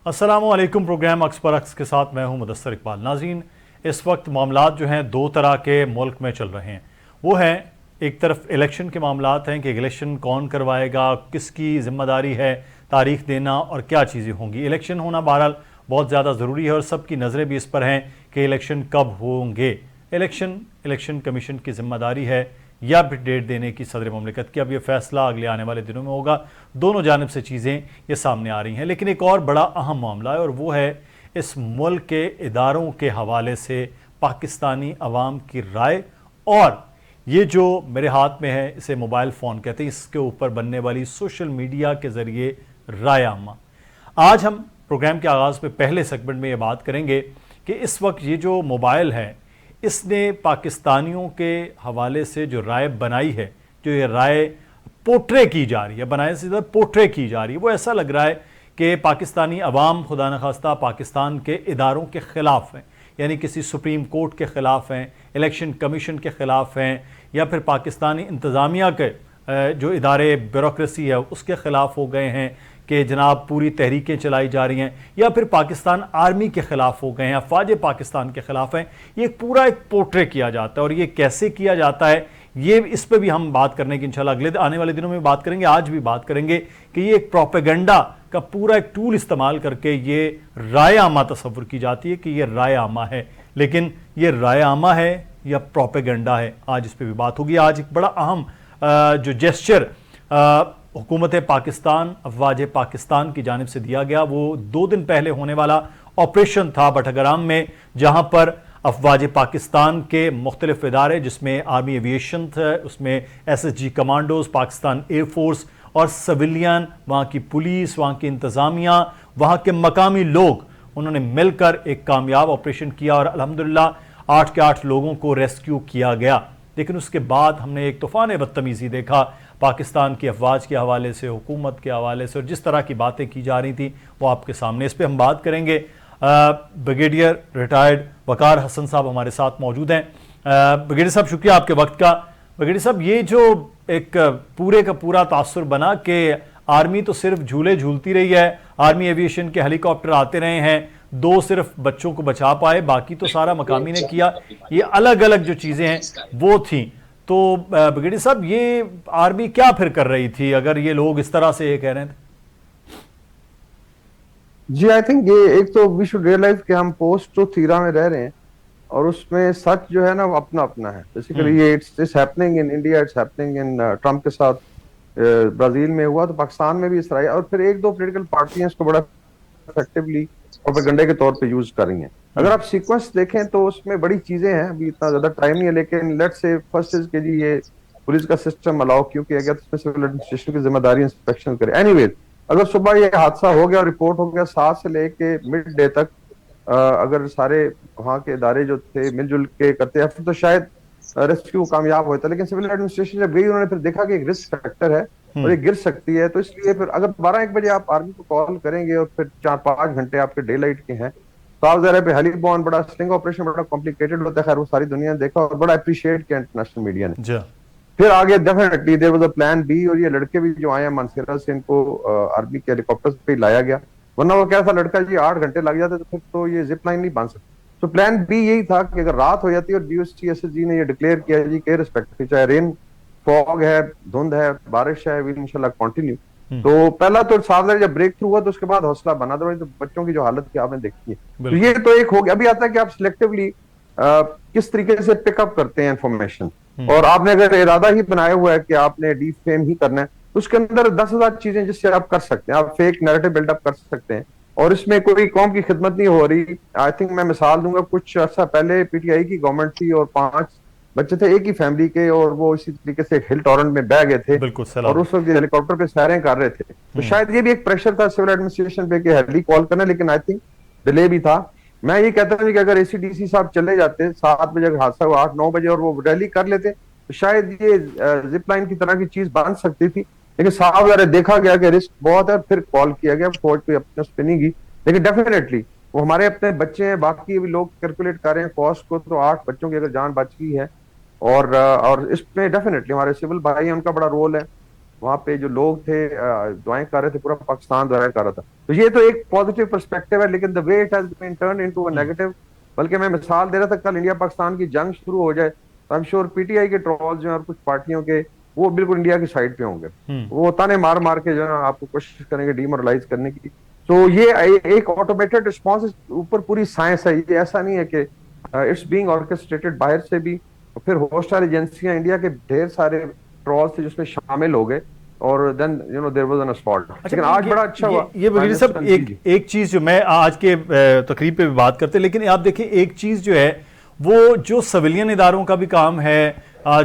अस्सलामुअलैकुम। प्रोग्राम अक्स पर अक्स के साथ मैं हूं मुदस्सर इकबाल। नाज़रीन, इस वक्त मामलात जो हैं दो तरह के मुल्क में चल रहे हैं। वो हैं, एक तरफ इलेक्शन के मामलात हैं कि इलेक्शन कौन करवाएगा, किसकी ज़िम्मेदारी है तारीख देना और क्या चीज़ें होंगी। इलेक्शन होना बहरहाल बहुत ज़्यादा ज़रूरी है और सबकी नज़रें भी इस पर हैं कि इलेक्शन कब होंगे। इलेक्शन कमीशन की ज़िम्मेदारी है या फिर डेट देने की सदर ममलिकत की। अब ये फैसला अगले आने वाले दिनों में होगा। दोनों जानिब से चीज़ें ये सामने आ रही हैं, लेकिन एक और बड़ा अहम मामला है और वो है इस मुल्क के इदारों के हवाले से पाकिस्तानी अवाम की राय। और ये जो मेरे हाथ में है, इसे मोबाइल फ़ोन कहते हैं, इसके ऊपर बनने वाली सोशल मीडिया के ज़रिए राय आमा। आज हम प्रोग्राम के आगाज़ में पहले सेगमेंट में ये बात करेंगे कि इस वक्त ये जो मोबाइल है, इसने पाकिस्तानियों के हवाले से जो राय बनाई है, जो ये राय पोर्ट्रे की जा रही है, बनाए से ज़्यादा पोर्ट्रे की जा रही है, वो ऐसा लग रहा है कि पाकिस्तानी अवाम खुदा न खास्ता पाकिस्तान के इदारों के ख़िलाफ़ हैं, यानी किसी सुप्रीम कोर्ट के ख़िलाफ़ हैं, इलेक्शन कमीशन के ख़िलाफ़ हैं, या फिर पाकिस्तानी इंतज़ामिया के जो इदारे ब्यूरोक्रेसी है उसके ख़िलाफ़ हो गए हैं कि जनाब पूरी तहरीकें चलाई जा रही हैं, या फिर पाकिस्तान आर्मी के ख़िलाफ़ हो गए हैं, अफवाज पाकिस्तान के ख़िलाफ़ हैं। ये पूरा एक पोर्ट्रे किया जाता है और ये कैसे किया जाता है, ये इस पर भी हम बात करने की इंशाल्लाह अगले आने वाले दिनों में बात करेंगे। आज भी बात करेंगे कि ये एक प्रोपेगेंडा का पूरा एक टूल इस्तेमाल करके ये राय आमा तस्वुर की जाती है कि ये राय आमा है, लेकिन ये राय आमा है या प्रोपेगेंडा है, आज इस पर भी बात होगी। आज एक बड़ा अहम जो जेस्चर हुकूमत पाकिस्तान अफवाज पाकिस्तान की जानिब से दिया गया, वो 2 दिन पहले होने वाला ऑपरेशन था बटगराम में, जहां पर अफवाज पाकिस्तान के मुख्तलिफ इदारे, जिसमें आर्मी एविएशन था, उसमें SSG कमांडोज, पाकिस्तान एयरफोर्स और सिविलियन, वहाँ की पुलिस, वहाँ की इंतज़ामिया, वहाँ के मकामी लोग, उन्होंने मिलकर एक कामयाब ऑपरेशन किया और अल्हम्दुलिल्लाह 8 के 8 लोगों को रेस्क्यू किया गया। लेकिन उसके बाद हमने एक तूफ़ान बदतमीज़ी देखा पाकिस्तान की अफवाज के हवाले से, हुकूमत के हवाले से, और जिस तरह की बातें की जा रही थी वो आपके सामने। इस पर हम बात करेंगे। ब्रिगेडियर रिटायर्ड वकार हसन साहब हमारे साथ मौजूद हैं। ब्रिगेडियर साहब, शुक्रिया आपके वक्त का। ब्रिगेडियर साहब, ये जो एक पूरे का पूरा तासुर बना कि आर्मी तो सिर्फ झूले झूलती रही है, आर्मी एविएशन के हेलीकॉप्टर आते रहे हैं, 2 सिर्फ बच्चों को बचा पाए, बाकी तो सारा मकामी ने किया, ये अलग अलग जो चीज़ें हैं वो थी। तो ब्रिगेडियर साहब, ये आर्मी क्या फिर कर रही थी अगर ये लोग इस तरह से ये कह रहे थे? जी, आई थिंक ये एक तो वी शुड रियलाइज कि हम पोस्ट ट्रुथ ईरा में रह रहे हैं और उसमें सच जो है ना वो अपना अपना है। बेसिकली ये it's happening in India, it's happening in Trump के साथ ब्राजील में हुआ, तो पाकिस्तान में भी इस तरह। और फिर 1-2 पॉलिटिकल पार्टियां इसको बड़ा इफेक्टिवली प्रोपेगेंडा के तौर पे यूज कर रही हैं। अगर आप सीक्वेंस देखें तो उसमें बड़ी चीजें हैं, अभी इतना ज्यादा टाइम नहीं है, लेकिन लेट्स से फर्स्ट इज के जी ये पुलिस का सिस्टम अलाउ क्यों किया गया, तो सिविल एडमिनिस्ट्रेशन की जिम्मेदारी इंस्पेक्शन करे। एनीवेज, अगर सुबह ये हादसा हो गया और रिपोर्ट हो गया 7 से लेके मिड डे तक, अगर सारे वहाँ के इदारे जो थे मिलजुल के करते हैं तो शायद रेस्क्यू कामयाब होता। लेकिन सिविल एडमिनिस्ट्रेशन जब गई, उन्होंने फिर देखा कि एक रिस्क फैक्टर है और ये गिर सकती है, तो इसलिए फिर अगर 12-1 बजे आप आर्मी को कॉल करेंगे और फिर 4-5 घंटे आपके डे लाइट के हैं, तो आप जरा पे हेलीबॉर्न बड़ा स्टिंग ऑपरेशन बड़ा कॉम्प्लिकेटेड होता है। खैर वो सारी दुनिया ने देखा और बड़ा अप्रिशिएट किया इंटरनेशनल मीडिया ने। फिर आगे definitely there was a plan B, और ये लड़के भी जो आए हैं मानसेरा से, इनको आर्मी के हेलीकॉप्टर पे लाया गया, वरना वो क्या था, लड़का जी 8 घंटे लग जाते तो फिर तो ये जिप लाइन नहीं बन सकती। तो प्लान बी यही था कि अगर रात हो जाती, और GST SSG ने ये डिक्लेयर किया जी के रिस्पेक्ट, चाहे रेन फॉग है, धुंध है, बारिश है, विल इंशाल्लाह कंटिन्यू। तो पहला तो सावधानी जब ब्रेक थ्रू हुआ तो उसके बाद हौसला बना दो, तो बच्चों की जो हालत की आपने देखी है। तो ये तो एक हो गया। अभी आता है कि आप सिलेक्टिवली किस तरीके से पिकअप करते हैं इंफॉर्मेशन, और आपने अगर इरादा ही बनाया हुआ है कि आपने डीफेम ही करना है, तो उसके अंदर 10,000 चीजें जिससे आप कर सकते हैं। आप फेक नैरेटिव बिल्डअप कर सकते हैं और इसमें कोई कौम की खिदमत नहीं हो रही। आई थिंक मैं मिसाल दूंगा, कुछ अर्सा पहले PTI की गवर्नमेंट थी और 5 बच्चे थे एक ही फैमिली के, और वो इसी तरीके से हिल टॉरेंट में बह गए थे और उस वक्त हेलीकॉप्टर पे सैरें कर रहे थे। तो शायद ये भी एक प्रेशर था सिविल एडमिनिस्ट्रेशन पे कि हेली कॉल करना, लेकिन आई थिंक डिले भी था। मैं ये कहता हूँ कि अगर ACDC साहब चले जाते 7 बजे, अगर हादसा हुआ 8-9 बजे, और वो रैली कर लेते, तो शायद ये जिप लाइन की तरह की चीज बन सकती थी। लेकिन साहब जरा देखा गया कि रिस्क बहुत है, फिर कॉल किया गया, फौज कोई अपने उस पर नहीं गई। लेकिन डेफिनेटली वो हमारे अपने बच्चे हैं, बाकी भी लोग कैलकुलेट कर रहे हैं कॉस्ट को, तो 8 बच्चों की अगर जान बच गई है, और इसमें डेफिनेटली हमारे सिविल भाई हैं, उनका बड़ा रोल है। वहाँ पे जो लोग थे दुआएं कर रहे थे, पूरा पाकिस्तान दुआएं कर रहा था। तो ये तो एक पॉजिटिव पर्सपेक्टिव है, लेकिन the way it has been turn into a negative. बल्कि मैं मिसाल दे रहा था, कल इंडिया पाकिस्तान की जंग शुरू हो जाए तो आई एम श्योर पीटीआई के ट्रोल्स जो हैं और कुछ पार्टियों के, वो बिल्कुल इंडिया की साइड पे होंगे। हम्म। वो ताने मार मार के जो है ना आपको कोशिश करेंगे डिमोरलाइज करने की। तो ये एक ऑटोमेटेड रिस्पॉन्स, ऊपर पूरी साइंस है, ये ऐसा नहीं है कि इट्स बीइंग ऑर्केस्ट्रेटेड बाहर से भी। और फिर होस्टाइल एजेंसियां, इंडिया के ढेर सारे ट्रॉल्स थे जिसमें शामिल हो गए, और then there was an assault. अच्छा, लेकिन आज बड़ा अच्छा हुआ। ये ब्रिगेडियर साहब, एक चीज जो मैं आज के तकरीब पे भी बात करते, लेकिन आप देखिए एक चीज जो है वो जो सिविलियन इदारों का भी काम है,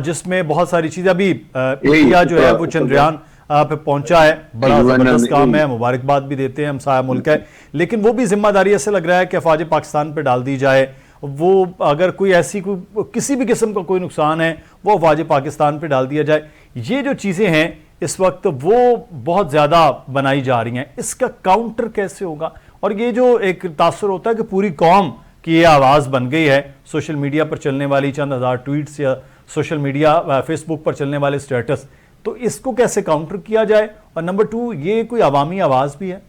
जिसमें बहुत सारी चीजें अभी इंडिया जो है वो चंद्रयान पे पहुंचा है, बड़ा जबरदस्त काम है, मुबारकबाद भी देते हैं, हमसाया मुल्क है, लेकिन वो भी जिम्मेदारी ऐसे लग रहा है कि अफवाज पाकिस्तान पे डाल दी जाए। वो अगर कोई ऐसी कोई किसी भी किस्म का कोई नुकसान है वो अफवाज पाकिस्तान पे डाल दिया जाए। ये जो चीजें हैं इस वक्त वो बहुत ज्यादा बनाई जा रही हैं, इसका काउंटर कैसे होगा? और ये जो एक तासुर होता है कि पूरी कौम की ये आवाज बन गई है, सोशल मीडिया पर चलने वाली चंद हजार ट्वीट्स या सोशल मीडिया फेसबुक पर चलने वाले स्टेटस, तो इसको कैसे काउंटर किया जाए? और नंबर 2, ये कोई अवामी आवाज भी है?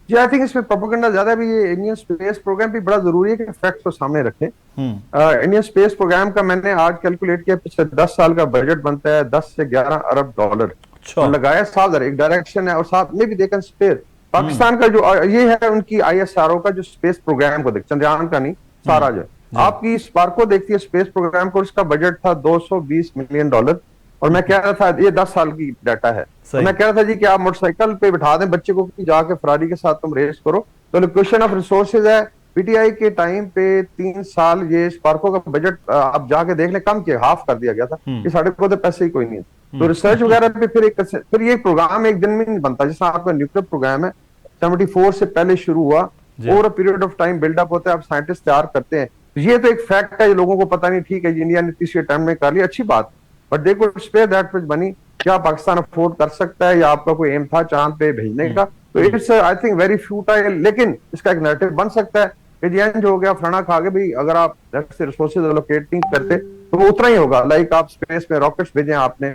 जी, आई थिंक इसमें प्रोपेगेंडा ज्यादा भी। ये इंडियन स्पेस प्रोग्राम भी बड़ा जरूरी है कि फैक्ट्स को सामने रखें। इंडियन स्पेस प्रोग्राम का मैंने आज कैलकुलेट किया, पिछले 10 साल का बजट बनता है 10 से 11 अरब डॉलर। अच्छा। और लगाया साल एक डायरेक्शन है, और साथ में भी देखन स्पेस पाकिस्तान का जो ये है उनकी आईएसआरओ का जो स्पेस प्रोग्राम को देख, चंद्रयान का नहीं, सारा जो आपकी स्पार्को देखती है स्पेस प्रोग्राम को, उसका बजट था 220 मिलियन डॉलर। और मैं कह रहा था, ये 10 साल की डाटा है, तो मैं कह रहा था जी कि आप मोटरसाइकिल पे बिठा दें बच्चे को कि जाके फरारी के साथ तुम रेस करो। तो लोकेशन ऑफ रिसोर्सेज है। पीटीआई के टाइम पे 3 साल ये स्पार्को का बजट आप जाके देख लें, कम किया, हाफ कर दिया गया था कि साढ़े को तो पैसे ही कोई नहीं है। तो रिसर्च वगैरह पे फिर ये प्रोग्राम एक दिन में नहीं बनता, जैसा आपका न्यूक्लियर प्रोग्राम है 74 से पहले शुरू हुआ, over a period of time build up होता है, आप साइंटिस्ट तैयार करते हैं। ये तो एक फैक्ट है, जो लोगों को पता नहीं। ठीक है, इंडिया ने तीसरे टाइम में कर लिया, अच्छी बात, बट देखो स्पेयर दैट मच मनी क्या पाकिस्तान अफोर्ड कर सकता है, या आपका कोई एम था चांद पे भेजने का? तो it's I think very futile. लेकिन इसका एक नैरेटिव बन सकता है कि जी हो गया, फलाना खा गए भाई, अगर आप रिसोर्सेज एलोकेटिंग करते तो वो उतना ही होगा। लाइक आप स्पेस में रॉकेट्स भेजे आपने,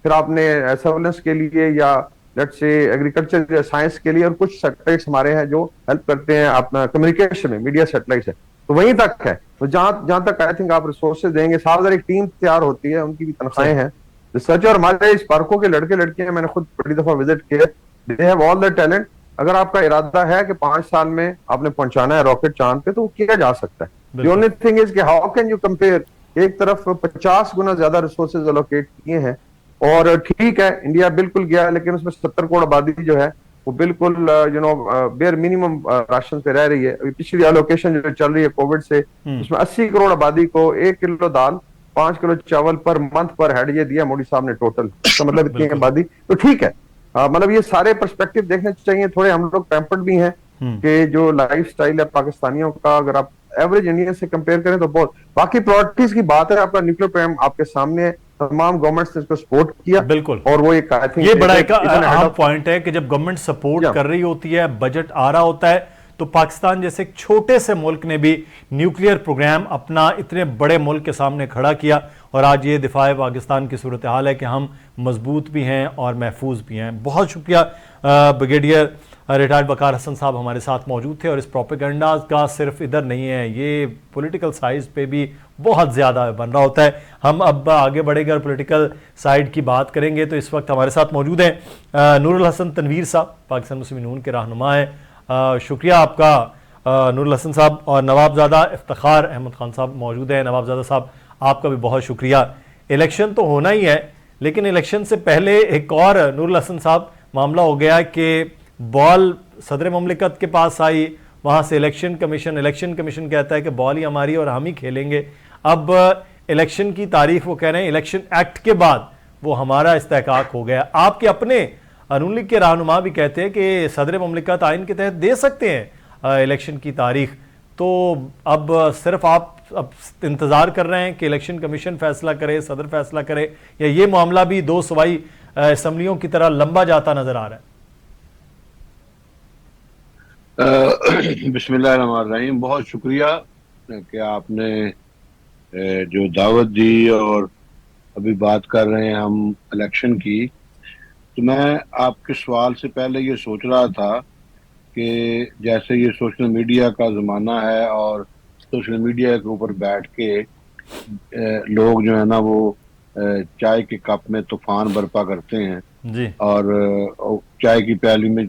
फिर आपने सर्वेलेंस के लिए या लेट्स से एग्रीकल्चर या साइंस के लिए, और कुछ सैटेलाइट्स हमारे हैं जो हेल्प करते हैं अपना कम्युनिकेशन में, मीडिया सैटेलाइट्स है, तो वहीं तक है। तो जहां तक आई थिंक आप रिसोर्सेज देंगे, 7,000 एक टीम तैयार होती है, उनकी भी तनख्वाहें हैं, रिसर्च। और हमारे इस पार्कों के लड़के लड़कियां, मैंने खुद बड़ी दफा विजिट किया, they have all the talent. अगर आपका इरादा है कि 5 साल में आपने पहुंचाना है रॉकेट चांद पे, तो वो किया जा सकता है। द ओनली थिंग इज कि हाउ कैन यू कंपेयर, एक तरफ 50 गुना ज्यादा रिसोर्सेज एलोकेट किए हैं, और ठीक है इंडिया बिल्कुल गया, लेकिन उसमें 70 करोड़ आबादी जो है वो बिल्कुल बेयर मिनिमम राशन पे रह रही है। अभी पिछली एलोकेशन जो चल रही है कोविड से, उसमें 80 करोड़ आबादी को 1 किलो दाल, 5 किलो चावल पर मंथ पर हेड ये दिया मोदी साहब ने टोटल। तो मतलब इतनी आबादी, तो ठीक है। मतलब ये सारे पर्सपेक्टिव देखने चाहिए। थोड़े हम लोग पैम्पर्ड भी हैं कि जो लाइफ स्टाइल है पाकिस्तानियों का, अगर आप एवरेज इंडियन से कंपेयर करें तो बहुत। बाकी प्रायोरिटीज की बात है, आपका न्यूक्लियर प्रोग्राम आपके सामने है, तमाम गवर्नमेंट्स ने इसको सपोर्ट किया। बिल्कुल, और वो एक आई थिंक ये बड़ा एक अहम पॉइंट है कि जब गवर्नमेंट सपोर्ट कर रही होती है, बजट आ रहा होता है, तो पाकिस्तान जैसे एक छोटे से मुल्क ने भी न्यूक्लियर प्रोग्राम अपना इतने बड़े मुल्क के सामने खड़ा किया, और आज ये दिफा पाकिस्तान की सूरत हाल है कि हम मजबूत भी हैं और महफूज भी हैं। बहुत शुक्रिया ब्रिगेडियर रिटायर्ड वकार हसन साहब हमारे साथ मौजूद थे। और इस प्रोपेगेंडा का सिर्फ इधर नहीं है, ये पॉलिटिकल साइड पे भी बहुत ज़्यादा बन रहा होता है। हम अब आगे बढ़ेंगे और पॉलिटिकल साइड की बात करेंगे। तो इस वक्त हमारे साथ मौजूद हैं नूरुल हसन तनवीर साहब, पाकिस्तान मुस्लिम यूनियन के रहनुमा हैं। शुक्रिया आपका नूरुल हसन साहब। और नवाबजादा इफ्तिखार अहमद खान साहब मौजूद हैं। नवाबजादा साहब, आपका भी बहुत शुक्रिया। इलेक्शन तो होना ही है, लेकिन इलेक्शन से पहले एक और नूरुल हसन साहब मामला हो गया कि बॉल सदर ममलिकत के पास आई, वहाँ से इलेक्शन कमीशन कहता है कि बॉल ही हमारी और हम ही खेलेंगे। अब इलेक्शन की तारीख वो कह रहे हैं इलेक्शन एक्ट के बाद वो हमारा इस्तेहकाक हो गया। आपके अपने नून लीग के रहनुमा भी कहते हैं कि सदर ममलिकत आइन के तहत दे सकते हैं इलेक्शन की तारीख। तो अब सिर्फ आप अब इंतज़ार कर रहे हैं कि इलेक्शन कमीशन फैसला करे, सदर फैसला करे, या ये मामला भी 2 सूबाई असम्बलियों की तरह लंबा जाता नजर आ रहा है? बिस्मिल्लाहिर्रहमानिर्रहीम। बहुत शुक्रिया कि आपने जो दावत दी और अभी बात कर रहे हैं हम इलेक्शन की, तो मैं आपके सवाल से पहले ये सोच रहा था कि जैसे ये सोशल मीडिया का ज़माना है और सोशल मीडिया के ऊपर बैठ के लोग जो है ना वो चाय के कप में तूफान बर्पा करते हैं जी। और चाय की प्याली में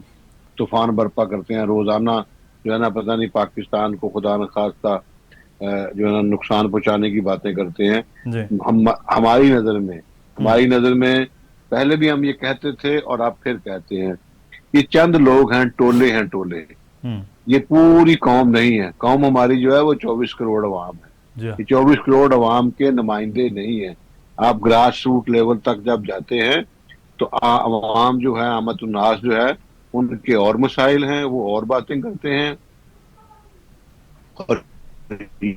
तूफान बर्पा करते हैं रोजाना। जो है ना पता नहीं पाकिस्तान को खुदा न खास्ता जो है ना नुकसान पहुंचाने की बातें करते हैं। जी। हम हम्म। हमारी नजर में पहले भी हम ये कहते थे और अब फिर कहते हैं, ये चंद लोग हैं, टोले हैं टोले। हम्म। ये पूरी कौम नहीं है। कौम हमारी जो है वो 24 करोड़ अवाम है। जी। ये 24 करोड़ अवाम के नुमाइंदे नहीं है। आप ग्रास रूट लेवल तक जब जाते हैं तो अवाम जो है, आमत उन्नास जो है, उनके और मसाइल हैं, वो और बातें करते हैं। और ये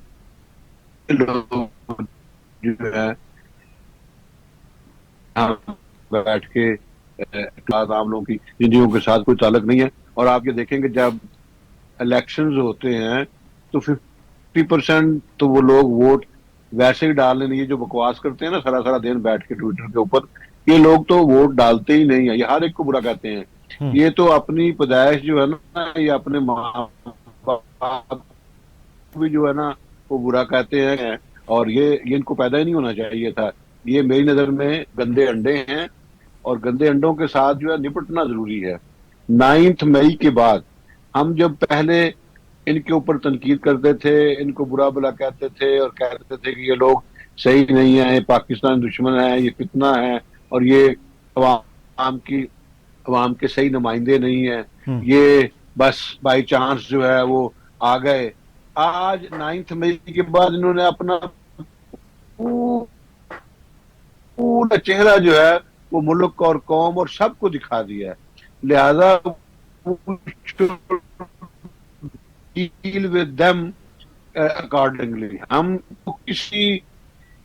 लोग जो है यहाँ बैठ के आम लोगों की जिंदगियों के साथ कोई ताल्लुक नहीं है। और आप ये देखेंगे जब इलेक्शंस होते हैं तो 50% तो वो लोग वोट वैसे ही डालने नहीं है। जो बकवास करते हैं ना सारा सारा दिन बैठ के ट्विटर के ऊपर, ये लोग तो वोट डालते ही नहीं है। ये हर एक को बुरा कहते हैं। हम्म। ये तो अपनी पैदाइश जो है ना, ये अपने माँ बाप भी जो है ना वो बुरा कहते हैं। और ये इनको पैदा ही नहीं होना चाहिए था। ये मेरी नजर में गंदे अंडे हैं और गंदे अंडों के साथ जो है निपटना जरूरी है। 9 मई के बाद हम जब पहले इनके ऊपर तनकीद करते थे, इनको बुरा भला कहते थे और कहते थे कि ये लोग सही नहीं है, ये पाकिस्तान दुश्मन है, ये फितना है और ये अवाम की अवाम के सही नुमाइंदे नहीं है, हम्म। ये बस बाई चांस जो है वो आ गए। आज 9 मई के बाद इन्होंने अपना पूरा चेहरा जो है वो मुल्क और कौम और सबको दिखा दिया है। लिहाजा डील विद देम अकॉर्डिंगली। हम किसी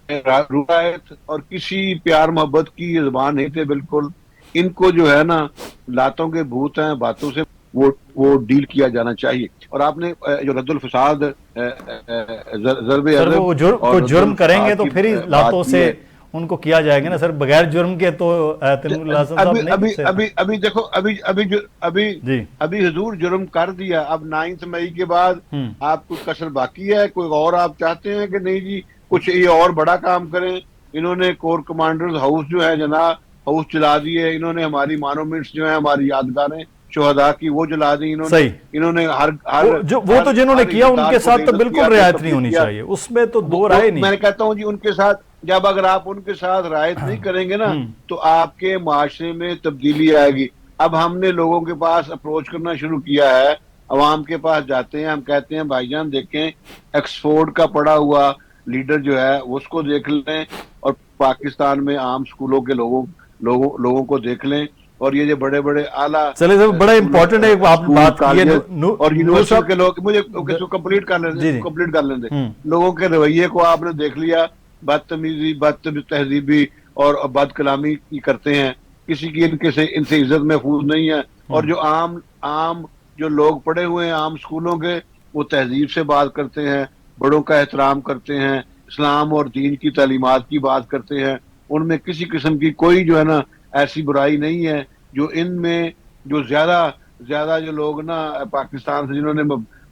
रुआयत और किसी प्यार मोहब्बत की ये जुबान नहीं थे बिल्कुल। इनको जो है ना लातों के भूत हैं, बातों से वो डील किया जाना चाहिए। और आपने जो रद्दुल फसाद ज़र्बे सर अदब वो और कोई जुर्म रद्दुल करेंगे फसाद तो की फिर ही बात लातों की से है। उनको किया जाएगा ना सर, बगैर जुर्म के तो तैमूर लासम अभी साहब नहीं अभी कर सकते। अभी अभी देखो, अभी अभी अभी जी। अभी हुजूर जुर्म कर दिया। अब 9 मई के बाद हम्म। आप कुछ कसर बाकी है? कोई और आप चाहते हैं कि नहीं जी कुछ ये और बड़ा काम करें? इन्होंने कोर कमांडर्स हाउस जो है जना हाउस जला दिए। इन्होंने हमारी मॉन्यूमेंट्स जो है, हमारी यादगारें शोहदा की, वो जला दी इन्होंने। सही। इन्होंने हर वो हर जो वो हर तो जिन्होंने हर किया इज़्ज़तदार उनके को साथ तो बेइज्जत बिल्कुल किया, रियायत नहीं तकलीफ होनी किया। चाहिए, उसमें तो दो राय नहीं। मैं कहता हूं जी उनके साथ जब अगर आप उनके साथ रायत नहीं करेंगे ना हम्म। तो आपके माशरे में तब्दीली आएगी। अब हमने लोगों के पास अप्रोच करना शुरू किया है, अवाम के पास जाते हैं, हम कहते हैं भाईजान देखें, एक्सफोर्ड का पढ़ा हुआ लीडर जो है उसको देख लें और पाकिस्तान में आम स्कूलों के लोगों को देख लें। और ये जो बड़े बड़े आला चले सर, बड़ा स्कूल इंपॉर्टेंट है आपने स्कूल बात की है कॉलेज और नूर यूनिवर्सिटीज साहब। के लोग, मुझे कंप्लीट कर लेने जी जी। कंप्लीट कर लेने हम्म। लोगों के रवैये को आपने देख लिया। बदतमीजी, बद तहजीबी और बद कलामी की करते हैं। किसी की इनसे इज्जत महफूज नहीं है। और जो आम आम जो लोग पढ़े हुए हैं आम स्कूलों के, वो तहजीब से बात करते हैं, बड़ों का एहतराम करते हैं, इस्लाम और दीन की तालीमात की बात करते हैं। उनमें किसी किस्म की कोई जो है ना ऐसी बुराई नहीं है। जो इनमें जो ज्यादा ज्यादा जो लोग ना पाकिस्तान से जिन्होंने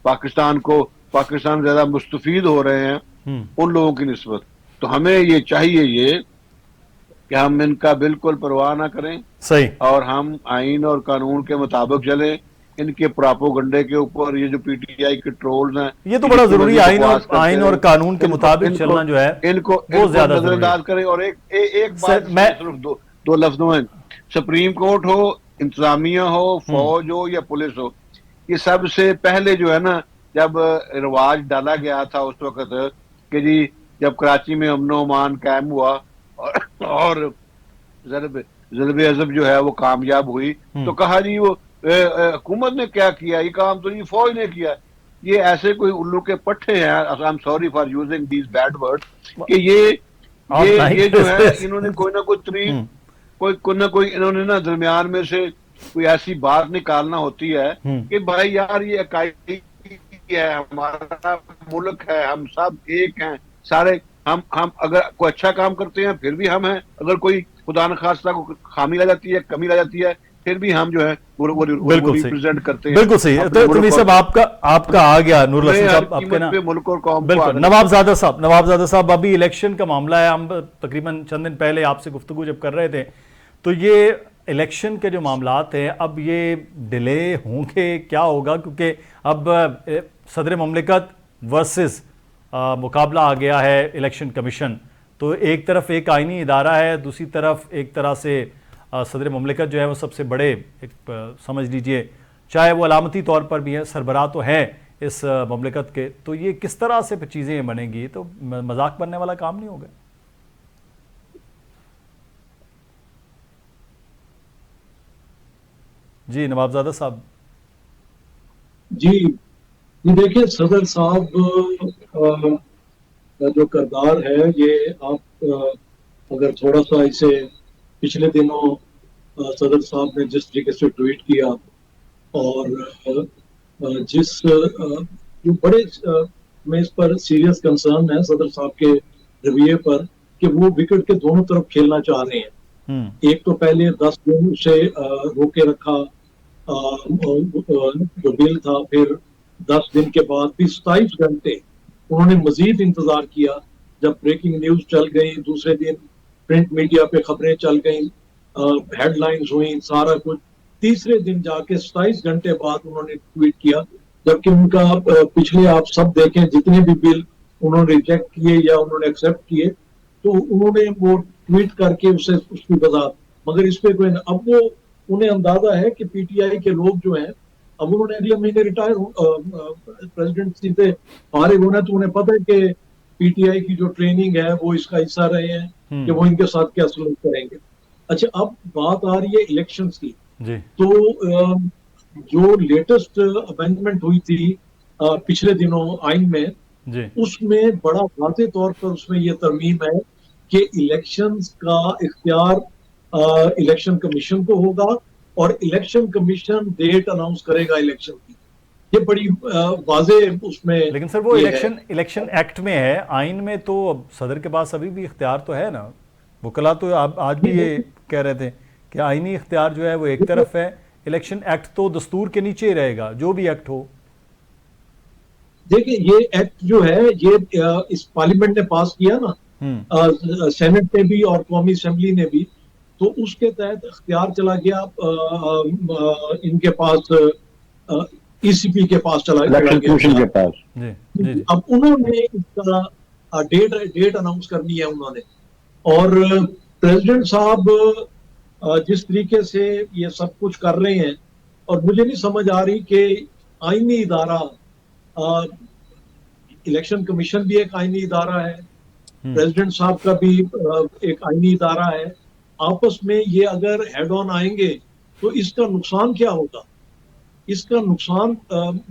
पाकिस्तान ज्यादा मुस्तफीद हो रहे हैं हम्म। उन लोगों की निस्बत। तो हमें ये चाहिए ये कि हम इनका बिल्कुल परवाह ना करें सही। और हम आइन और कानून के मुताबिक चलें। इनके प्रोपेगेंडे के ऊपर ये जो पीटीआई के ट्रोल्स हैं, ये तो बड़ा जितनी जरूरी मर्जी है, बकवास करते आइन और रहे, कानून के इनको मुताबिक इनको चलना जो है इनको वो इनको ज्यादा जरूरी है। नजरअंदाज करें। और एक सर बात मैं। सिर्फ दो लफ्जों में, सुप्रीम कोर्ट हो, इंतजामिया हो, हम्म। फौज हो या पुलिस हो, ये सबसे पहले जो है ना जब रिवाज डाला गया था उस वक्त कि जी जब कराची में अमन अमान कायम हुआ और जलब अजब जो है वो कामयाब हुई, तो कहा जी वो हुकूमत ने क्या किया, ये काम तो ये फौज ने किया। ये ऐसे कोई उल्लू के पट्टे हैं, I am sorry for using these bad word, कि आप नहीं ये जो है कर इन्होंने कोई ना कोई तरीक हम्म। कोई ना कोई इन्होंने ना दरमियान में से कोई ऐसी बात निकालना होती है हम्म। कि भाई यार ये इकाई है, हमारा मुल्क है, हम सब एक हैं, सारे हम अगर कोई अच्छा काम करते हैं फिर भी हम हैं, अगर कोई खुदा न खास्ता को खामी ला जाती है, कमी ला जाती है, फिर भी हम जो है वो बिल्कुल सही, रिप्रेजेंट करते हैं बिल्कुल सही। अपने तो मुल्क तमीर और साहब आपका आ गया, नूरुल हसन हमें हर साहब आपके कीमत ना, पे मुल्क और कौम को बिल्कुल। आगे नवाबजादा साहब अभी इलेक्शन का मामला है, हम तकरीबन चंद दिन पहले आपसे गुफ्तगू जब कर रहे थे, तो ये इलेक्शन के जो मामलात हैं अब ये डिले होंगे, क्या होगा? क्योंकि अब सदर ममलिकत वर्सेस मुकाबला आ गया है इलेक्शन कमीशन। तो एक तरफ एक आइनी इदारा है, दूसरी तरफ एक तरह से सदर ममलिकत जो है वो सबसे बड़े समझ लीजिए, चाहे वो अलामती तौर पर भी है, सरबराह तो है इस ममलिकत के। तो ये किस तरह से चीज़ें बनेंगी, तो मजाक बनने वाला काम नहीं होगा। जी नवाबजादा साहब। जी ये देखिए, सदर साहब का जो किरदार है, ये आप अगर थोड़ा सा इसे पिछले दिनों सदर साहब ने जिस तरीके से ट्वीट किया और जिस जो बड़े में इस पर सीरियस कंसर्न है सदर साहब के रवैये पर कि वो विकेट के दोनों तरफ खेलना चाह रहे हैं। एक तो पहले 10 दिन उसे रोके रखा जो बिल था, फिर 10 दिन के बाद भी 27 घंटे उन्होंने मजीद इंतजार किया। जब ब्रेकिंग न्यूज चल गई, दूसरे दिन प्रिंट मीडिया पे खबरें चल गई, हेडलाइंस हुई, सारा कुछ, तीसरे दिन जाके 27 घंटे बाद उन्होंने ट्वीट किया। जबकि उनका पिछले आप सब देखें जितने भी बिल उन्होंने रिजेक्ट किए या उन्होंने एक्सेप्ट किए, तो उन्होंने वो ट्वीट करके उसे उसकी वजाहत, मगर इस पे कोई, अब वो उन्हें अंदाजा है कि पीटीआई के लोग जो हैं, अब उन्होंने अगले महीने रिटायर प्रेसिडेंसी से फारिग होना, तो उन्हें पता है कि पीटीआई की जो ट्रेनिंग है वो इसका हिस्सा रहे हैं कि वो इनके साथ क्या सलूक करेंगे। अच्छा, अब बात आ रही है इलेक्शंस की। जी। तो जो लेटेस्ट अमेंडमेंट हुई थी पिछले दिनों आइन में जी। उसमें बड़ा वाज़ेह तौर पर उसमें यह तरमीम है कि इलेक्शंस का इख्तियार इलेक्शन कमीशन को होगा और इलेक्शन कमीशन डेट अनाउंस करेगा इलेक्शन की। ये बड़ी वाज़ेह उसमें, लेकिन सर वो इलेक्शन एक्ट में है, आइन में तो सदर के पास अभी भी इख्तियार तो है ना। वकला तो आज भी ये कह रहे थे कि आइनी इख्तियार जो है वो एक तरफ है, इलेक्शन एक्ट तो दस्तूर के नीचे ही रहेगा, जो भी एक्ट हो। देखिए, ये एक्ट जो है ये इस पार्लियामेंट ने पास किया ना, सेनेट ने भी और कौमी असेंबली ने भी, तो उसके तहत इख्तियार चला गया इनके पास, ईसीपी के पास चला गया, के पास। जी। अब उन्होंने इसका डेट अनाउंस करनी है उन्होंने। और प्रेसिडेंट साहब जिस तरीके से ये सब कुछ कर रहे हैं, और मुझे नहीं समझ आ रही कि आईनी इदारा, इलेक्शन कमीशन भी एक आईनी इदारा है, प्रेसिडेंट साहब का भी एक आईनी इदारा है, आपस में ये अगर हेड ऑन आएंगे तो इसका नुकसान क्या होगा? इसका नुकसान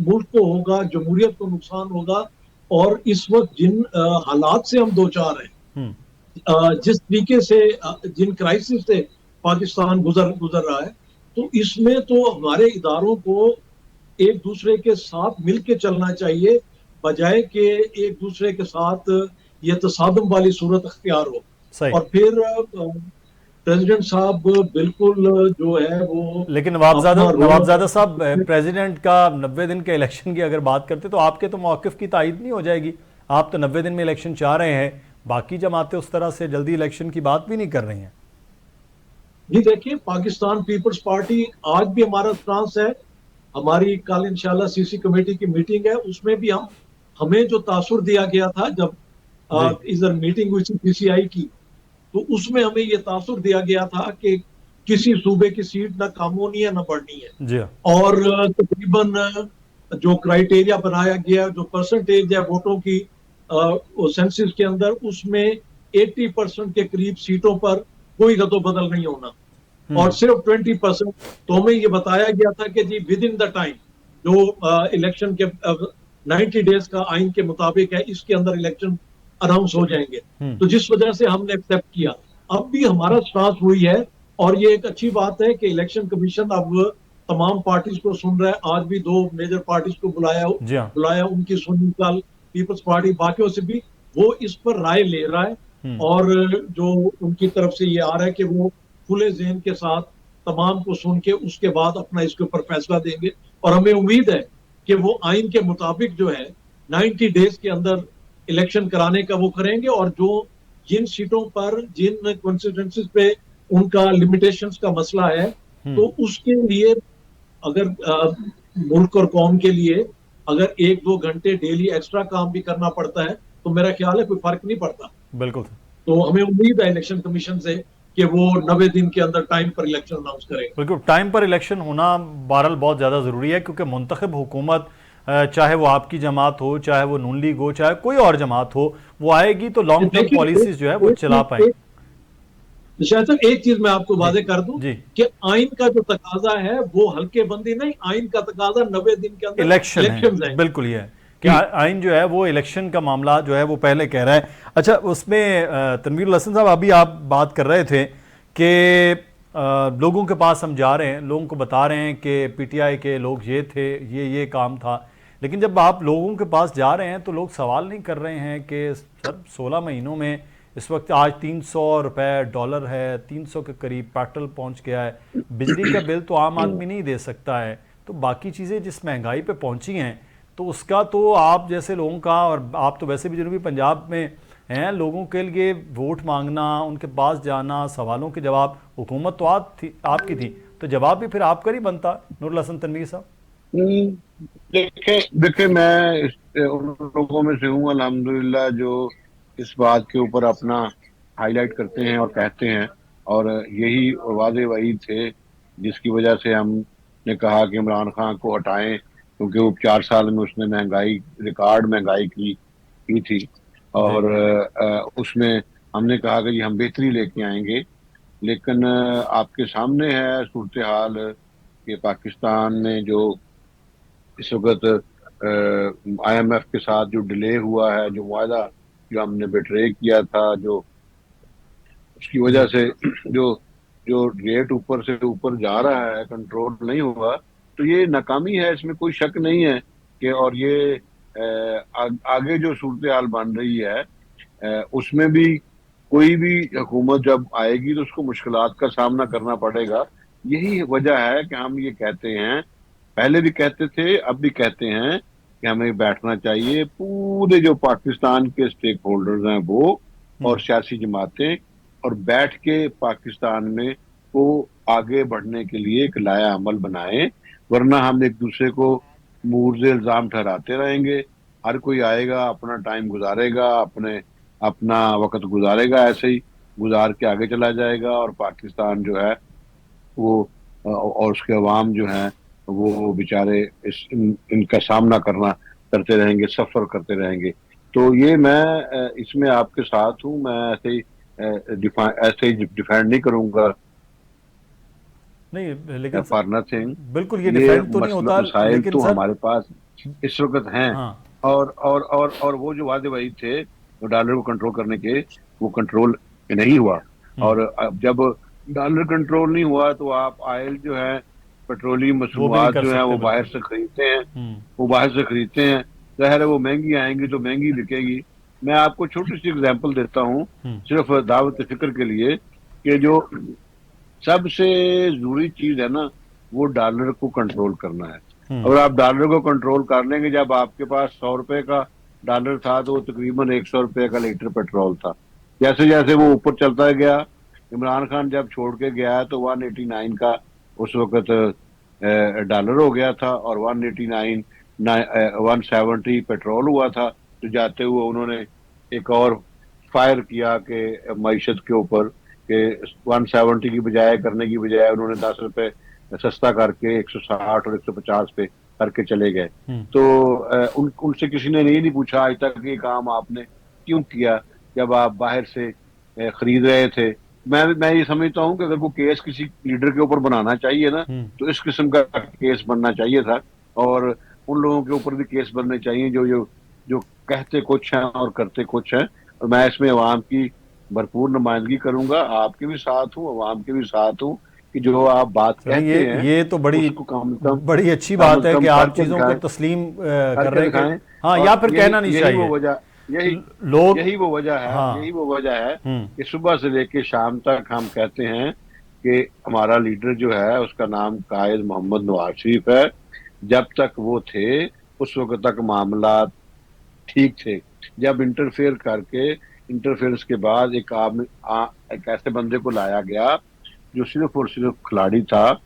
मुल्क को होगा, जमहूरियत को नुकसान होगा। और इस वक्त जिन हालात से हम दो चार हैं, जिस तरीके से जिन क्राइसिस से पाकिस्तान गुजर रहा है, तो इसमें तो हमारे इदारों को एक दूसरे के साथ मिलकर चलना चाहिए, बजाय कि एक दूसरे के साथ ये तसादुम वाली सूरत अख्तियार हो। और फिर प्रेसिडेंट साहब बिल्कुल जो है वो, लेकिन नवाबजादा साहब, प्रेसिडेंट का 90 दिन के इलेक्शन की अगर बात करते तो आपके तो मौक़िफ़ की तायीद नहीं हो जाएगी। आप तो 90 दिन में इलेक्शन चाह रहे हैं, बाकी जमातें उस तरह से जल्दी इलेक्शन की बात भी नहीं कर रही हैं। जी देखिए, पाकिस्तान पीपल्स पार्टी आज भी हमारा स्टांस है। हमारी कल इंशाल्लाह सीसी कमेटी की मीटिंग है, उसमें भी हमें जो तासुर दिया गया था जब इधर मीटिंग हुई थी पीसीआई की, तो उसमें हमें ये तासुर दिया गया था कि किसी सूबे की सीट ना कम होनी है ना बढ़नी है। जी। और तकरीबन जो क्राइटेरिया बनाया गया, जो परसेंटेज है वोटों की सेंसस के अंदर, उसमें 80% के करीब सीटों पर कोई रद्दोबदल नहीं होना, और सिर्फ 20%। तो हमें ये बताया गया था कि जी विद इन द टाइम जो इलेक्शन के 90 डेज का आइन के मुताबिक है, इसके अंदर इलेक्शन अनाउंस हो जाएंगे। तो जिस वजह से हमने एक्सेप्ट किया। अब भी हमारा स्टांस हुई है, और ये एक अच्छी बात है कि इलेक्शन कमीशन अब तमाम पार्टीज को सुन रहा है। आज भी 2 मेजर पार्टीज को बुलाया, उनकी सुनी कल पीपल्स पार्टी, बाकियों से भी वो इस पर राय ले रहा है और जो उनकी तरफ से ये आ रहा है कि वो खुले ज़हन के साथ तमाम को सुन के उसके बाद अपना इसके ऊपर फैसला देंगे। और हमें उम्मीद है कि वो आइन के मुताबिक जो है 90 डेज के अंदर इलेक्शन कराने का वो करेंगे, और जो जिन सीटों पर जिन कॉन्स्टिट्यूंसीज पे उनका लिमिटेशंस का मसला है तो उसके लिए अगर मुल्क और कौम के लिए अगर 1-2 घंटे डेली एक्स्ट्रा काम भी करना पड़ता है तो मेरा ख्याल है कोई फर्क नहीं पड़ता। बिल्कुल। तो हमें उम्मीद है इलेक्शन कमीशन से कि वो 90 दिन के अंदर टाइम पर इलेक्शन अनाउंस करेगा। बिल्कुल, टाइम पर इलेक्शन होना बहरहाल बहुत ज़्यादा ज़रूरी है, क्योंकि मुंतखब हुकूमत चाहे वो आपकी जमात हो, चाहे वो नून लीग हो, चाहे कोई और जमात हो, वो आएगी तो लॉन्ग टर्म पॉलिसीज जो है वो चला पाएगी। शायद सर एक चीज मैं आपको वादे कर दूं कि आइन का जो तकाजा है वो हल्के बंदी नहीं, आइन का तकाजा 90 दिन के अंदर इलेक्शन है। बिल्कुल ये है कि आइन जो है वो इलेक्शन का मामला जो है वो पहले कह रहा है। अच्छा, उसमें तनवीर हसन साहब अभी आप बात कर रहे थे कि लोगों के पास हम जा रहे हैं, लोगों को बता रहे हैं कि पीटीआई के लोग ये थे, ये काम था, लेकिन जब आप लोगों के पास जा रहे हैं तो लोग सवाल नहीं कर रहे हैं कि सर 16 महीनों में इस वक्त आज 300 रुपये डॉलर है, 300 के करीब पेट्रोल पहुंच गया है, बिजली का बिल तो आम आदमी नहीं दे सकता है, तो बाकी चीज़ें जिस महंगाई पे पहुंची हैं तो उसका तो आप जैसे लोगों का, और आप तो वैसे भी जनूबी पंजाब में हैं, लोगों के लिए वोट मांगना, उनके पास जाना, सवालों के जवाब, हुकूमत तो आपकी थी तो जवाब भी फिर आपका ही बनता। नूरुल हसन तनवीर साहब, देखिए मैं उन लोगों में से हूँ अल्हम्दुलिल्लाह जो इस बात के ऊपर अपना हाईलाइट करते हैं और कहते हैं, और यही वादे वही थे जिसकी वजह से हमने कहा कि इमरान खान को हटाएं, क्योंकि वो 4 साल में उसने रिकॉर्ड महंगाई की थी, और उसमें हमने कहा कि हम बेहतरी लेके आएंगे। लेकिन आपके सामने है सूरत हाल कि पाकिस्तान में जो इस वक्त IMF के साथ जो डिले हुआ है, जो वायदा जो हमने बेट्रे किया था, जो उसकी वजह से जो रेट ऊपर से ऊपर जा रहा है, कंट्रोल नहीं हुआ, तो ये नाकामी है, इसमें कोई शक नहीं है कि, और ये आगे जो सूरत हाल बन रही है उसमें भी कोई भी हुकूमत जब आएगी तो उसको मुश्किलात का सामना करना पड़ेगा। यही वजह है कि हम ये कहते हैं, पहले भी कहते थे, अब भी कहते हैं कि हमें बैठना चाहिए, पूरे जो पाकिस्तान के स्टेक होल्डर्स हैं वो और सियासी जमातें, और बैठ के पाकिस्तान में को आगे बढ़ने के लिए एक लाया अमल बनाएं, वरना हम एक दूसरे को मुर्ज़ इल्ज़ाम ठहराते रहेंगे। हर कोई आएगा, अपना टाइम गुजारेगा, अपना वक्त गुजारेगा, ऐसे ही गुजार के आगे चला जाएगा, और पाकिस्तान जो है वो और उसके अवाम जो हैं वो बेचारे इनका सामना करते रहेंगे, सफ़र करते रहेंगे। तो ये मैं इसमें आपके साथ हूँ, मैं ऐसे ही डिफेंड नहीं करूँगा, नहीं, लेकिन फॉर नथिंग। बिल्कुल ये डिफेंड तो नहीं होता, लेकिन तो हमारे पास इस वक्त हैं। हाँ। और वो जो वादे वही थे वो डॉलर को कंट्रोल करने के, वो कंट्रोल नहीं हुआ, और अब जब डॉलर कंट्रोल नहीं हुआ तो आप ऑयल जो है, पेट्रोलियम मसनूआत जो है वो बाहर से खरीदते हैं, ज़ाहिर है वो महंगी आएंगी तो महंगी बिकेगी। मैं आपको छोटी सी एग्जांपल देता हूँ सिर्फ दावत फिक्र के लिए, कि जो सबसे जरूरी चीज है ना वो डॉलर को कंट्रोल करना है। और आप डॉलर को कंट्रोल कर लेंगे, जब आपके पास 100 रुपए का डॉलर था तो वो तकरीबन 100 रुपए का लीटर पेट्रोल था। जैसे जैसे वो ऊपर चलता गया, इमरान खान जब छोड़ के गया तो 189 का उस वक्त डॉलर हो गया था, और 170 पेट्रोल हुआ था। तो जाते हुए उन्होंने एक और फायर किया कि मईशत के ऊपर, कि 170 की बजाय करने की बजाय उन्होंने 10 रुपए सस्ता करके 160 और 150 पे करके चले गए। तो उनसे किसी ने नहीं पूछा आज तक कि काम आपने क्यों किया जब आप बाहर से खरीद रहे थे। मैं ये समझता हूँ कि अगर वो केस किसी लीडर के ऊपर बनाना चाहिए ना, तो इस किस्म का केस बनना चाहिए था, और उन लोगों के ऊपर भी केस बनने चाहिए जो कहते कुछ हैं और करते कुछ हैं। और मैं इसमें अवाम की भरपूर नुमाइंदगी करूंगा, आपके भी साथ हूँ, अवाम के भी साथ हूँ, कि जो आप बात कहते हैं ये तो बड़ी अच्छी बात है कि आप चीजों को तस्लीम कर रहे हैं। हाँ, या फिर कहना नहीं चाहिए। लोग यही वो वजह है, हाँ। यही वो वजह है कि सुबह से लेके शाम तक हम कहते हैं कि हमारा लीडर जो है उसका नाम कायद मोहम्मद नवाज शरीफ है। जब तक वो थे उस वक्त तक मामला ठीक थे। जब इंटरफेयर करके, इंटरफेरेंस के बाद एक ऐसे बंदे को लाया गया जो सिर्फ और सिर्फ खिलाड़ी था,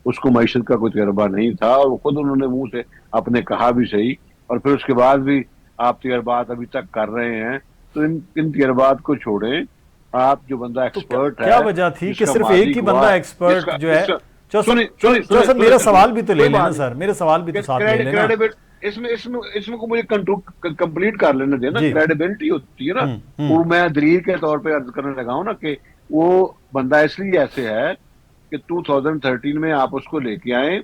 उसको मईशत का कोई तजर्बा नहीं था, और वो खुद उन्होंने मुंह से अपने कहा भी सही, और फिर उसके बाद भी आप तजर्बात अभी तक कर रहे हैं। तो इन तजर्बात को छोड़ें। आप जो बंदा एक्सपर्ट है, क्या वजह थी कि सिर्फ एक ही बंदा एक्सपर्ट जो है? सुनिए मेरा सवाल भी तो ले लेना सर, मेरे सवाल भी तो साथ ले लेना। इसमें को मुझे कंप्लीट कर लेने देना। क्रेडिबिलिटी होती है ना, वो मैं दलील के तौर पे अर्ज करने लगा हूं ना कि वो बंदा इसलिए ऐसे है कि 2013 में आप उसको लेके आए,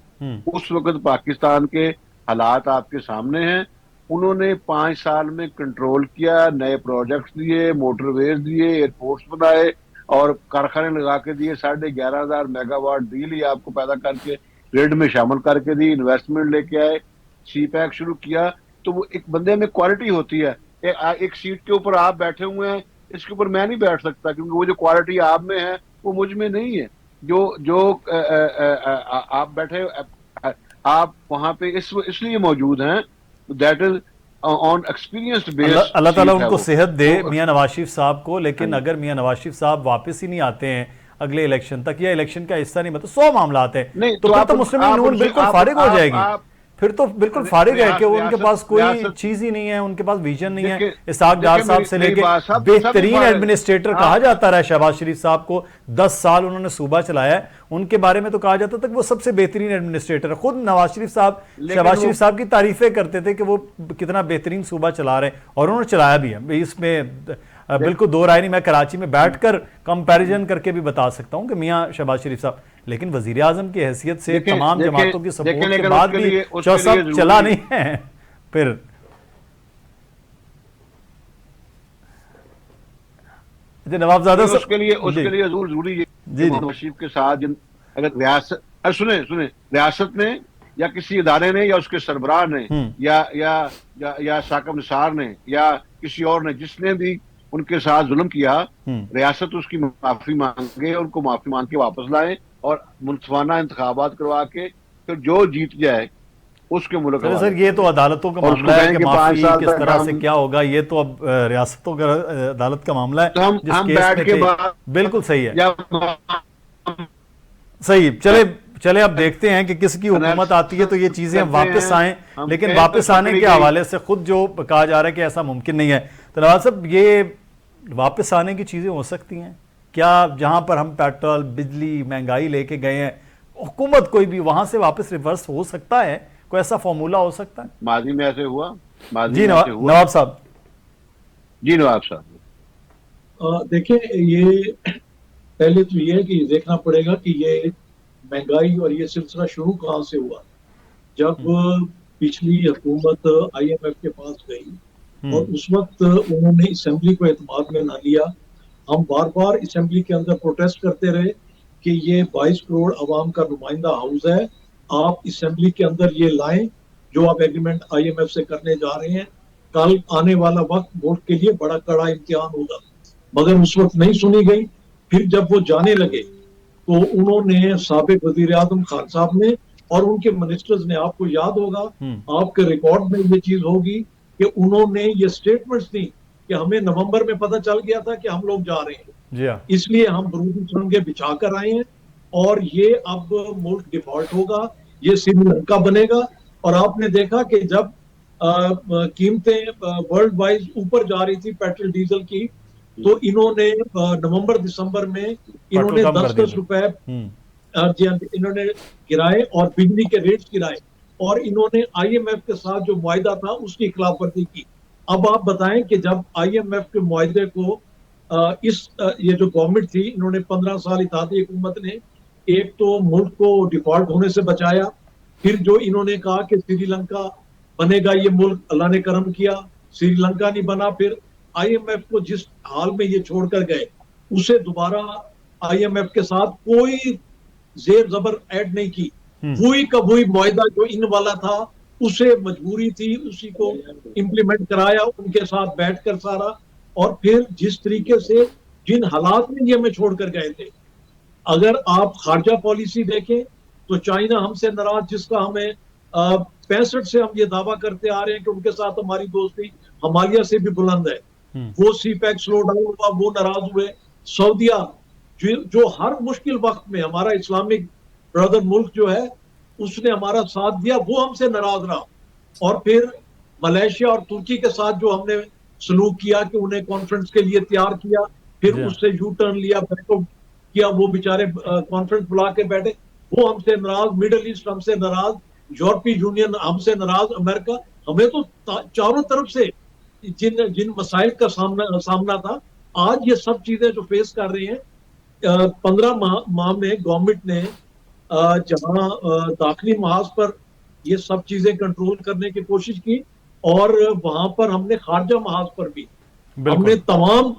उस वक्त पाकिस्तान के हालात आपके सामने हैं। उन्होंने 5 साल में कंट्रोल किया, नए प्रोजेक्ट्स दिए, मोटरवेज दिए, एयरपोर्ट्स बनाए और कारखाने लगा के दिए। 11,500 मेगावाट बिजली आपको पैदा करके ग्रिड में शामिल करके दी, इन्वेस्टमेंट लेके आए, सी पैक शुरू किया। तो वो एक बंदे में क्वालिटी होती है। एक सीट के ऊपर आप बैठे हुए हैं, इसके ऊपर मैं नहीं बैठ सकता, क्योंकि वो जो क्वालिटी आप में है वो मुझ में नहीं है। जो आप बैठे, आप वहां पे इसलिए मौजूद हैं, that is on experienced base. अल्लाह ताला उनको सेहत दे मियां नवाज शरीफ साहब को। लेकिन अगर मियां नवाज शरीफ साहब वापस ही नहीं आते हैं अगले इलेक्शन तक, या इलेक्शन का हिस्सा नहीं, मतलब 100 मामला आते हैं, तो फिर तो मुस्लिम लीग नून बिल्कुल फारिग हो जाएगी। फिर तो बिल्कुल फारिग है कि उनके पास कोई चीज ही नहीं है, उनके पास विजन नहीं है। इसहाक डार साहब से लेके बेहतरीन एडमिनिस्ट्रेटर कहा जाता रहा शहबाज शरीफ साहब को, 10 साल उन्होंने सूबा चलाया है, उनके बारे में तो कहा जाता था कि वो सबसे बेहतरीन एडमिनिस्ट्रेटर है। खुद नवाज शरीफ साहब शहबाज शरीफ साहब की तारीफें करते थे कि वो कितना बेहतरीन सूबा चला रहे हैं, और उन्होंने चलाया भी है, इसमें बिल्कुल दो राय नहीं। मैं कराची में बैठकर कंपैरिजन करके भी बता सकता हूं कि मियां शहबाज शरीफ साहब, लेकिन वजीर आजम की हैसियत से तमाम जमातों की सपोर्ट के बाद भी सब चला नहीं है। फिर नवाबजादा उसके लिए जरूरी है नवाज शरीफ के साथ अगर रियासत, सुने रियासत ने या किसी इदारे ने या उसके सरबराह ने या साकब निसार ने या किसी और ने, जिसने भी उनके साथ जुल्म किया, रियासत उसकी माफी मांगे, उनको माफी मांग के वापस लाए और मुनसफाना इंतखाबात करवा के फिर जो जीत जाए उसके मुल्क। सर ये तो अदालतों का मामला है कि माफी किस तरह से क्या होगा, ये तो अब रियासतों का अदालत का मामला है। तो हम बैठ के बाद बिल्कुल सही है, सही। चले अब देखते हैं कि किसकी हुकूमत आती है तो ये चीजें वापस आए, लेकिन वापस आने के हवाले से खुद जो कहा जा रहा है कि ऐसा मुमकिन नहीं है। तो नवाज साहब, ये वापस आने की चीजें हो सकती हैं क्या? जहां पर हम पेट्रोल, बिजली, महंगाई लेके गए हैं, हुकूमत कोई भी वहां से वापस रिवर्स हो सकता है? कोई ऐसा फॉर्मूला हो सकता है? माजी में ऐसे हुआ? जी नवाब साहब। जी नवाब साहब, देखिए, ये पहले तो ये है कि देखना पड़ेगा कि ये महंगाई और ये सिलसिला शुरू कहाँ से हुआ। जब पिछली हुकूमत IMF के पास गई और उस वक्त उन्होंने असेंबली को एतमाद में ना लिया। हम बार बार असेंबली के अंदर प्रोटेस्ट करते रहे कि ये 22 करोड़ अवाम का नुमाइंदा हाउस है, आप असेंबली के अंदर ये लाएं जो आप एग्रीमेंट IMF से करने जा रहे हैं। कल आने वाला वक्त वोट के लिए बड़ा कड़ा इम्तिहान होगा, मगर उस वक्त नहीं सुनी गई। फिर जब वो जाने लगे तो उन्होंने साबिक वजीर आजम खान साहब ने और उनके मिनिस्टर्स ने, आपको याद होगा, आपके रिकॉर्ड में ये चीज होगी कि उन्होंने ये स्टेटमेंट्स दी कि हमें नवंबर में पता चल गया था कि हम लोग जा रहे हैं, इसलिए हम बुनियादी सुरंगें बिछा कर आए हैं और ये अब मुल्क डिफॉल्ट होगा, ये श्रीलंका बनेगा। और आपने देखा कि जब कीमतें वर्ल्ड वाइज ऊपर जा रही थी पेट्रोल डीजल की, तो इन्होंने नवंबर दिसंबर में इन्होंने 10-10 रुपए इन्होंने गिराए और बिजली के रेट्स गिराए, और इन्होंने IMF के साथ जो मुआहिदा था उसकी खिलाफवर्जी की। अब आप बताएं कि जब IMF के मुआहिदे को ये जो गवर्नमेंट थी, इन्होंने 15 साल इत्तेहादी हुकूमत ने एक तो मुल्क को डिफॉल्ट होने से बचाया, फिर जो इन्होंने कहा कि श्रीलंका बनेगा ये मुल्क, अल्लाह ने करम किया, श्रीलंका नहीं बना। फिर IMF को जिस हाल में ये छोड़कर गए, उसे दोबारा IMF के साथ कोई जेर जबर ऐड नहीं की, वही का वही मुआहिदा जो इन वाला था उसे मजबूरी थी, उसी को इम्प्लीमेंट कराया उनके साथ बैठकर सारा। और फिर जिस तरीके से जिन हालात में ये हमें छोड़कर गए थे, अगर आप खारजा पॉलिसी देखें तो चाइना हमसे नाराज, जिसका हमें 65 से हम ये दावा करते आ रहे हैं कि उनके साथ हमारी दोस्ती हिमालय से भी बुलंद है, वो सी पैक स्लो डाउन हुआ, वो नाराज हुए। सऊदिया जो हर मुश्किल वक्त में हमारा इस्लामिक ब्रदर मुल्क जो है उसने हमारा साथ दिया, वो हमसे नाराज रहा। और फिर मलेशिया और तुर्की के साथ जो हमने सलूक किया कि उन्हें कॉन्फ्रेंस के लिए तैयार किया, फिर उससे यू टर्न लिया, बैकआउट किया, वो बेचारे कॉन्फ्रेंस बुला के बैठे, वो हमसे नाराज। मिडल ईस्ट हमसे नाराज, यूरोपीय यूनियन हमसे नाराज, अमेरिका। हमें तो चारों तरफ से जिन जिन मसाइल का सामना था, आज ये सब चीजें जो फेस कर रही हैं, 15 माह में गवर्नमेंट ने जहां दाखिली महाज पर ये सब चीजें कंट्रोल करने की कोशिश की, और वहां पर हमने खारजा महाज पर भी हमने तमाम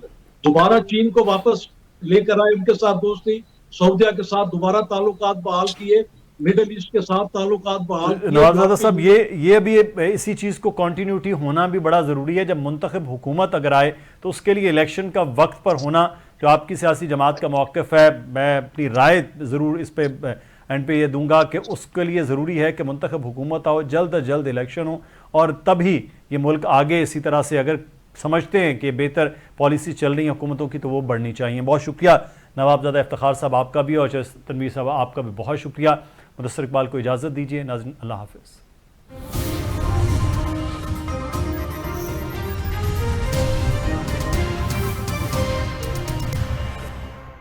दोबारा चीन को वापस लेकर आए, उनके साथ दोस्ती, सऊदिया के साथ दोबारा ताल्लुकात बहाल किए, मिडिल ईस्ट के साथ ताल्लुकात बहाल किए। नवाबजादा साहब, ये भी इसी चीज़ को कंटिन्यूटी होना भी बड़ा ज़रूरी है। जब मुंतखब हुकूमत अगर आए तो उसके लिए इलेक्शन का वक्त पर होना, जो आपकी सियासी जमात का मौक़िफ़ है, मैं अपनी राय ज़रूर इस पर एंड पे ये दूंगा कि उसके लिए ज़रूरी है कि मुंतखब हुकूमत आओ, जल्द अज जल्द इलेक्शन हो, और तभी ये मुल्क आगे इसी तरह से, अगर समझते हैं कि बेहतर पॉलिसी चल रही है हुकूमतों की, तो वो बढ़नी चाहिए। बहुत शुक्रिया नवाबजादा इफ्तिखार साहब आपका भी, और तनवीर साहब आपका भी बहुत शुक्रिया। मुदस्सर इकबाल को इजाज़त दीजिए। नाज़रीन, अल्लाह हाफ़िज़।